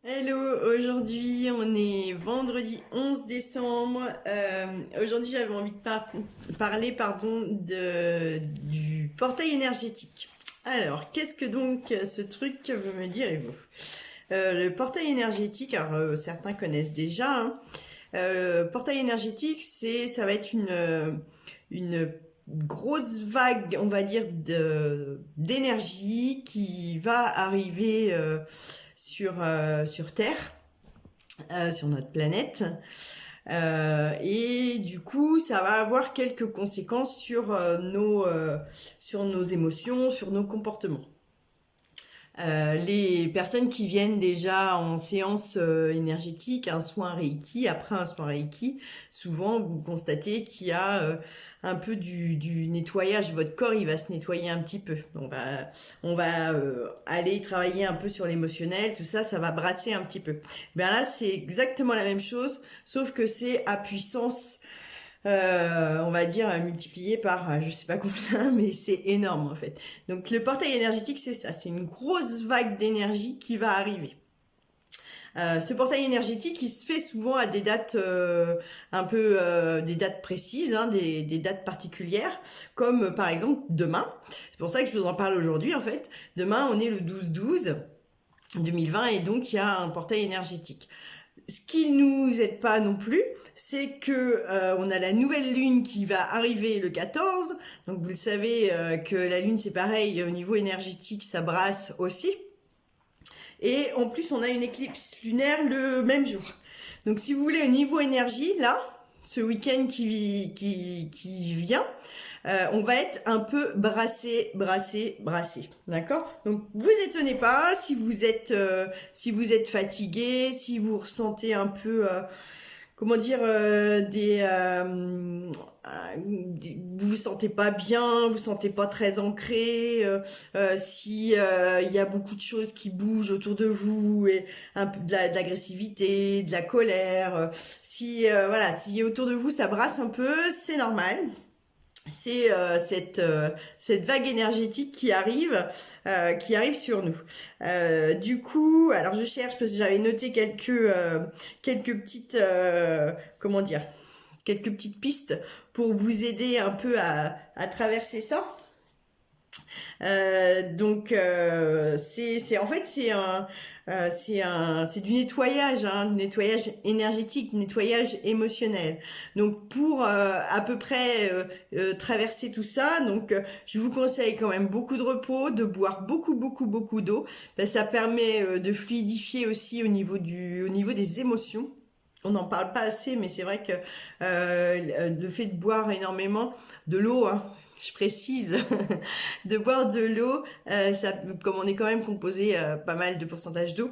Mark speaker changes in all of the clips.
Speaker 1: Hello, aujourd'hui on est vendredi 11 décembre. Aujourd'hui j'avais envie de parler du portail énergétique. Alors, qu'est-ce que donc ce truc veut me direz-vous? Le portail énergétique, certains connaissent déjà, hein. Portail énergétique, ça va être une grosse vague, on va dire, d'énergie qui va arriver sur Terre, sur notre planète. Et du coup, ça va avoir quelques conséquences sur nos émotions, sur nos comportements. Les personnes qui viennent déjà en séance énergétique, un soin Reiki, après un soin Reiki, souvent vous constatez qu'il y a un peu du nettoyage. Votre corps, il va se nettoyer un petit peu. On va aller travailler un peu sur l'émotionnel, tout ça, ça va brasser un petit peu. Ben là, c'est exactement la même chose, sauf que c'est à puissance on va dire multiplié par je sais pas combien, mais c'est énorme en fait. Donc le portail énergétique, c'est ça, c'est une grosse vague d'énergie qui va arriver. Ce portail énergétique, il se fait souvent à des dates des dates précises, hein, des dates particulières, comme par exemple demain. C'est pour ça que je vous en parle aujourd'hui en fait. Demain, on est le 12/12 2020 et donc il y a un portail énergétique. Ce qui nous aide pas non plus, c'est que on a la nouvelle lune qui va arriver le 14. Donc vous le savez que la lune c'est pareil au niveau énergétique, ça brasse aussi. Et en plus on a une éclipse lunaire le même jour. Donc si vous voulez au niveau énergie, là, ce week-end qui vient, on va être un peu brassé, d'accord? Donc vous étonnez pas si vous êtes fatigué, si vous ressentez un peu comment dire vous vous sentez pas bien, vous vous sentez pas très ancré, si il y a beaucoup de choses qui bougent autour de vous et un peu de l'agressivité, de la colère, si voilà, si autour de vous ça brasse un peu, c'est normal. C'est cette vague énergétique qui arrive sur nous. Du coup, alors je cherche parce que j'avais noté quelques petites comment dire quelques petites pistes pour vous aider un peu à traverser ça. C'est en fait c'est du nettoyage, hein, du nettoyage énergétique, du nettoyage émotionnel. Donc pour à peu près traverser tout ça, je vous conseille quand même beaucoup de repos, de boire beaucoup d'eau. Ben, ça permet de fluidifier aussi au niveau des émotions. On n'en parle pas assez, mais c'est vrai que le fait de boire énormément de l'eau, hein, je précise, de boire de l'eau, comme on est quand même composé pas mal de pourcentage d'eau,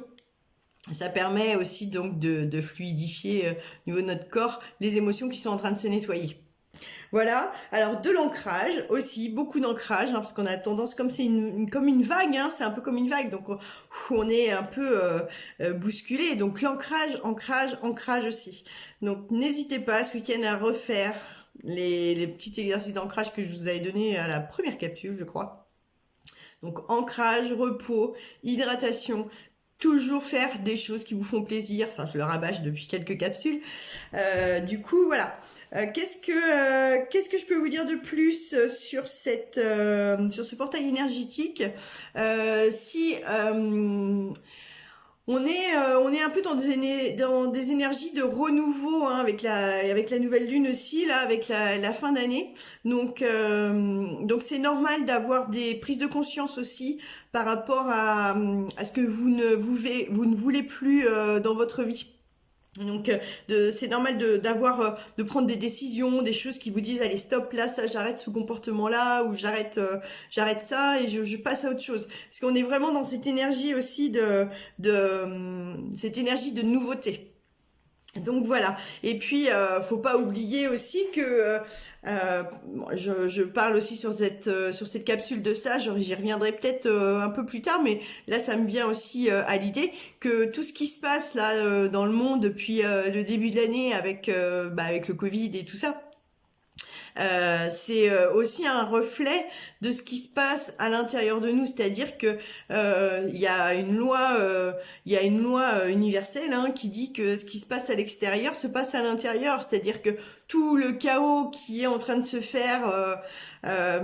Speaker 1: ça permet aussi donc de fluidifier au niveau de notre corps les émotions qui sont en train de se nettoyer. Voilà. Alors de l'ancrage aussi, beaucoup d'ancrage, hein, parce qu'on a tendance, comme c'est comme une vague, hein, c'est un peu comme une vague, donc on est un peu bousculé. Donc ancrage aussi. Donc n'hésitez pas ce week-end à refaire les petits exercices d'ancrage que je vous avais donné à la première capsule, je crois. Donc ancrage, repos, hydratation. Toujours faire des choses qui vous font plaisir. Ça, je le rabâche depuis quelques capsules. Du coup, voilà. Qu'est-ce que je peux vous dire de plus sur sur ce portail énergétique? Si on est un peu dans des énergies de renouveau, hein, avec la nouvelle lune aussi là, avec la fin d'année. Donc c'est normal d'avoir des prises de conscience aussi par rapport à ce que vous ne voulez plus dans votre vie. C'est normal de prendre des décisions, des choses qui vous disent allez stop là, ça j'arrête ce comportement là, ou j'arrête ça et je passe à autre chose. Parce qu'on est vraiment dans cette énergie aussi cette énergie de nouveauté. Donc voilà. Et puis faut pas oublier aussi que je parle aussi sur cette capsule de ça. J'y reviendrai peut-être un peu plus tard, mais là ça me vient aussi à l'idée que tout ce qui se passe là dans le monde depuis le début de l'année avec le Covid et tout ça. c'est aussi un reflet de ce qui se passe à l'intérieur de nous, c'est-à-dire que il y a une loi, universelle, hein, qui dit que ce qui se passe à l'extérieur se passe à l'intérieur, c'est-à-dire que tout le chaos qui est en train de se faire à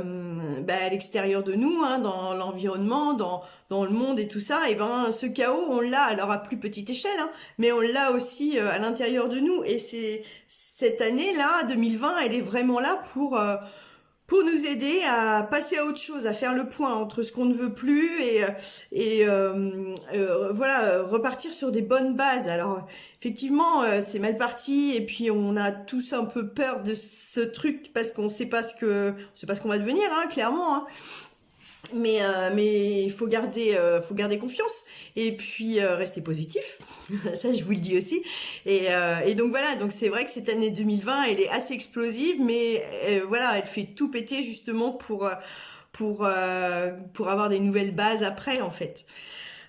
Speaker 1: l'extérieur de nous, hein, dans l'environnement, dans le monde et tout ça, et ben ce chaos on l'a, alors à plus petite échelle, hein, mais on l'a aussi à l'intérieur de nous, et c'est cette année-là, 2020, elle est vraiment là pour nous aider à passer à autre chose, à faire le point entre ce qu'on ne veut plus et repartir sur des bonnes bases. Alors effectivement, c'est mal parti et puis on a tous un peu peur de ce truc parce qu'on sait pas on sait pas ce qu'on va devenir, hein, clairement, hein. Mais il faut garder confiance et puis rester positif. Ça, je vous le dis aussi. Et donc voilà, donc c'est vrai que cette année 2020, elle est assez explosive, mais voilà, elle fait tout péter justement pour avoir des nouvelles bases après, en fait.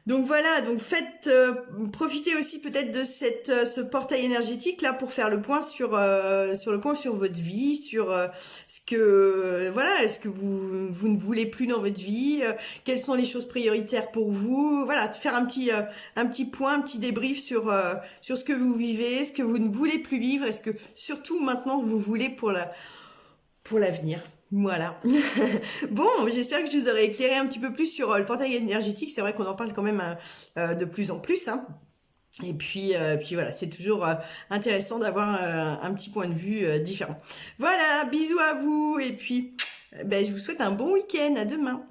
Speaker 1: Donc voilà, donc profitez aussi peut-être de ce portail énergétique là pour faire le point sur votre vie, sur ce que vous ne voulez plus dans votre vie, quelles sont les choses prioritaires pour vous, voilà, faire un petit point, un petit débrief sur ce que vous vivez, ce que vous ne voulez plus vivre, et ce que surtout maintenant vous voulez pour l'avenir. Voilà. Bon, j'espère que je vous aurai éclairé un petit peu plus sur le portail énergétique. C'est vrai qu'on en parle quand même de plus en plus, hein. Et puis voilà, c'est toujours intéressant d'avoir un petit point de vue différent. Voilà, bisous à vous et puis je vous souhaite un bon week-end. À demain.